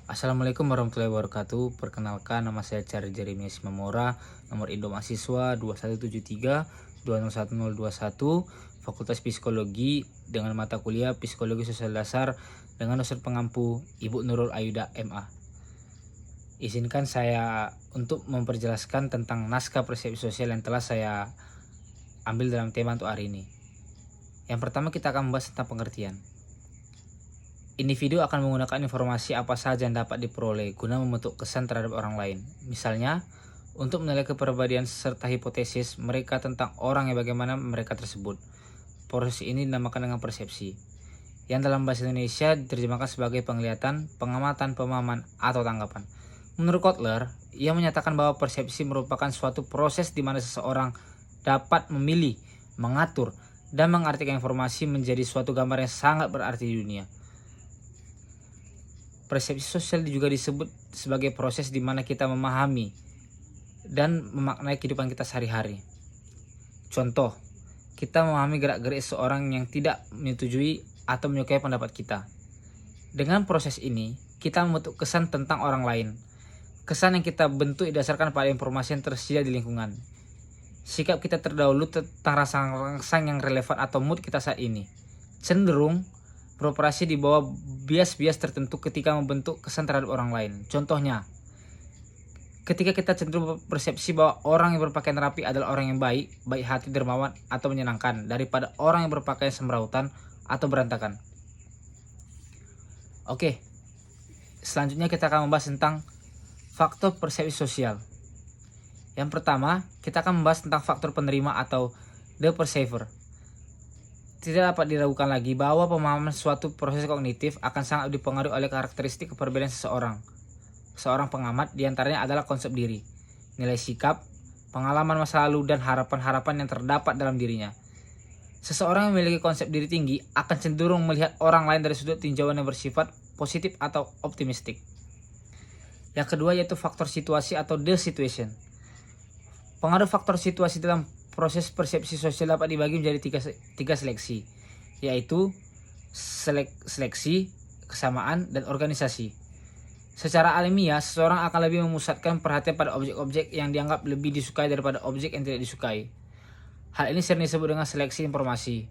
Assalamualaikum warahmatullahi wabarakatuh. Perkenalkan, nama saya Chari Jeremias Mamora, nomor induk mahasiswa 2173201021, Fakultas Psikologi dengan mata kuliah Psikologi Sosial Dasar dengan dosen pengampu Ibu Nurul Ayuda MA. Izinkan saya untuk memperjelaskan tentang naskah persepsi sosial yang telah saya ambil dalam tema untuk hari ini. Yang pertama, kita akan membahas tentang pengertian. Individu akan menggunakan informasi apa saja yang dapat diperoleh guna membentuk kesan terhadap orang lain. Misalnya, untuk menilai kepribadian serta hipotesis mereka tentang orang yang bagaimana mereka tersebut. Proses ini dinamakan dengan persepsi, yang dalam bahasa Indonesia diterjemahkan sebagai penglihatan, pengamatan, pemahaman, atau tanggapan. Menurut Kotler, ia menyatakan bahwa persepsi merupakan suatu proses di mana seseorang dapat memilih, mengatur, dan mengartikan informasi menjadi suatu gambar yang sangat berarti di dunia. Persepsi sosial juga disebut sebagai proses di mana kita memahami dan memaknai kehidupan kita sehari-hari. Contoh, kita memahami gerak-gerik seorang yang tidak menyetujui atau menyukai pendapat kita. Dengan proses ini, kita membentuk kesan tentang orang lain. Kesan yang kita bentuk didasarkan pada informasi yang tersedia di lingkungan. Sikap kita terdahulu tentang rasa-rasa yang relevan atau mood kita saat ini cenderung beroperasi di bawah bias-bias tertentu ketika membentuk kesan terhadap orang lain. Contohnya, ketika kita cenderung persepsi bahwa orang yang berpakaian rapi adalah orang yang baik hati, dermawan, atau menyenangkan daripada orang yang berpakaian semrautan atau berantakan. Oke, selanjutnya kita akan membahas tentang faktor persepsi sosial. Yang pertama, kita akan membahas tentang faktor penerima atau the perceiver. Tidak dapat diragukan lagi bahwa pemahaman suatu proses kognitif akan sangat dipengaruhi oleh karakteristik kepribadian seseorang. Seorang pengamat diantaranya adalah konsep diri, nilai sikap, pengalaman masa lalu, dan harapan-harapan yang terdapat dalam dirinya. Seseorang yang memiliki konsep diri tinggi akan cenderung melihat orang lain dari sudut tinjauan yang bersifat positif atau optimistik. Yang kedua yaitu faktor situasi atau the situation. Pengaruh faktor situasi dalam proses persepsi sosial dapat dibagi menjadi tiga seleksi, yaitu seleksi, kesamaan, dan organisasi. Secara alamiah, seseorang akan lebih memusatkan perhatian pada objek-objek yang dianggap lebih disukai daripada objek yang tidak disukai. Hal ini sering disebut dengan seleksi informasi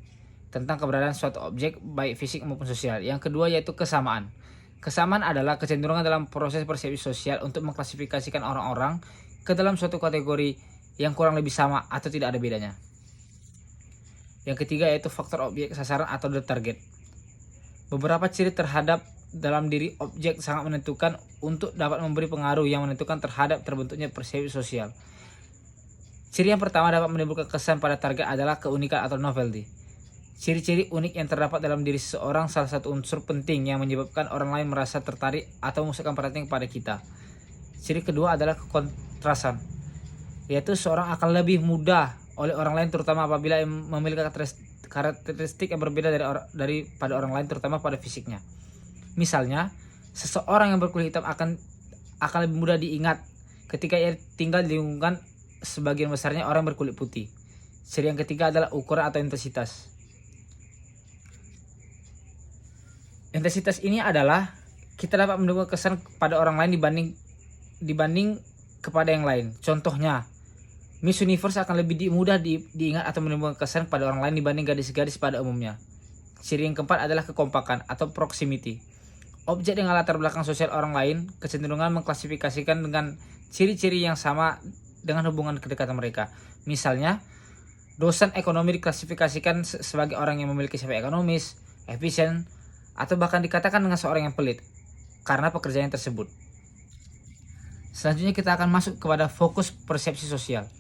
tentang keberadaan suatu objek, baik fisik maupun sosial. Yang kedua yaitu kesamaan. Kesamaan adalah kecenderungan dalam proses persepsi sosial untuk mengklasifikasikan orang-orang ke dalam suatu kategori yang kurang lebih sama atau tidak ada bedanya. Yang ketiga yaitu faktor objek sasaran atau the target. Beberapa ciri terhadap dalam diri objek sangat menentukan untuk dapat memberi pengaruh yang menentukan terhadap terbentuknya persepsi sosial. Ciri yang pertama dapat menimbulkan kesan pada target adalah keunikan atau novelty. Ciri-ciri unik yang terdapat dalam diri seseorang salah satu unsur penting yang menyebabkan orang lain merasa tertarik atau memusatkan perhatian kepada kita. Ciri kedua adalah kekontrasan, yaitu seorang akan lebih mudah oleh orang lain terutama apabila memiliki karakteristik yang berbeda daripada orang lain terutama pada fisiknya. Misalnya, seseorang yang berkulit hitam akan lebih mudah diingat ketika ia tinggal di lingkungan sebagian besarnya orang berkulit putih. Ciri yang ketiga adalah ukuran atau intensitas. Intensitas ini adalah kita dapat mendukung kesan pada orang lain dibanding kepada yang lain. Contohnya, Miss Universe akan lebih mudah diingat atau menimbulkan kesan pada orang lain dibanding gadis-gadis pada umumnya. Ciri yang keempat adalah kekompakan atau proximity. Objek dengan latar belakang sosial orang lain kecenderungan mengklasifikasikan dengan ciri-ciri yang sama dengan hubungan kedekatan mereka. Misalnya, dosen ekonomi diklasifikasikan sebagai orang yang memiliki sifat ekonomis, efisien, atau bahkan dikatakan dengan seorang yang pelit karena pekerjaan tersebut. Selanjutnya kita akan masuk kepada fokus persepsi sosial.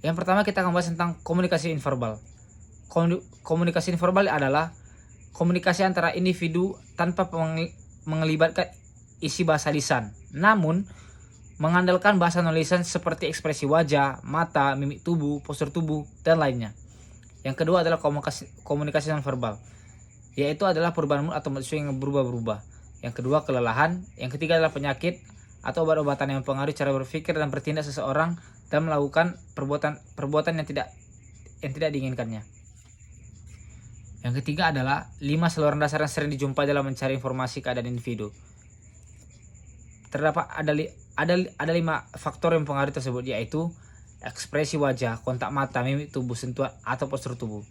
Yang pertama kita akan bahas tentang komunikasi nonverbal. Komunikasi nonverbal adalah komunikasi antara individu tanpa melibatkan isi bahasa lisan, namun mengandalkan bahasa non-lisan seperti ekspresi wajah, mata, mimik tubuh, postur tubuh, dan lainnya. Yang kedua adalah komunikasi nonverbal, yaitu adalah perubahan mood atau mood swing yang berubah-ubah. Yang kedua kelelahan, yang ketiga adalah penyakit atau obat-obatan yang mempengaruhi cara berpikir dan bertindak seseorang dan melakukan perbuatan yang tidak diinginkannya. Yang ketiga adalah 5 saluran dasar yang sering dijumpai dalam mencari informasi keadaan individu. Terdapat ada 5 faktor yang mempengaruhi tersebut, yaitu ekspresi wajah, kontak mata, mimik tubuh, sentuhan atau postur tubuh.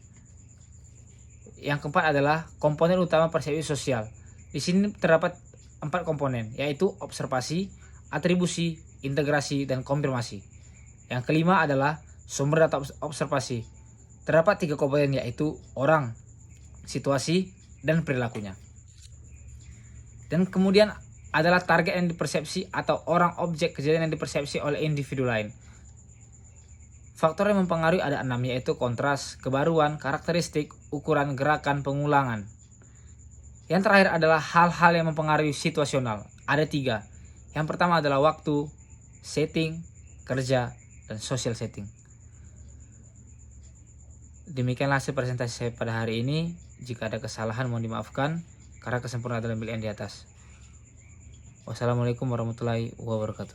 Yang keempat adalah komponen utama persepsi sosial. Di sini terdapat 4 komponen, yaitu observasi, atribusi, integrasi, dan konfirmasi. Yang kelima adalah sumber data observasi. Terdapat 3 komponen, yaitu orang, situasi, dan perilakunya. Dan kemudian adalah target yang dipersepsi atau orang objek kejadian yang dipersepsi oleh individu lain. Faktor yang mempengaruhi ada 6, yaitu kontras, kebaruan, karakteristik, ukuran, gerakan, pengulangan. Yang terakhir adalah hal-hal yang mempengaruhi situasional. Ada 3. Yang pertama adalah waktu, setting, kerja, dan social setting. Demikianlah hasil presentasi saya pada hari ini. Jika ada kesalahan mohon dimaafkan, karena kesempurnaan adalah milik yang di atas. Wassalamualaikum warahmatullahi wabarakatuh.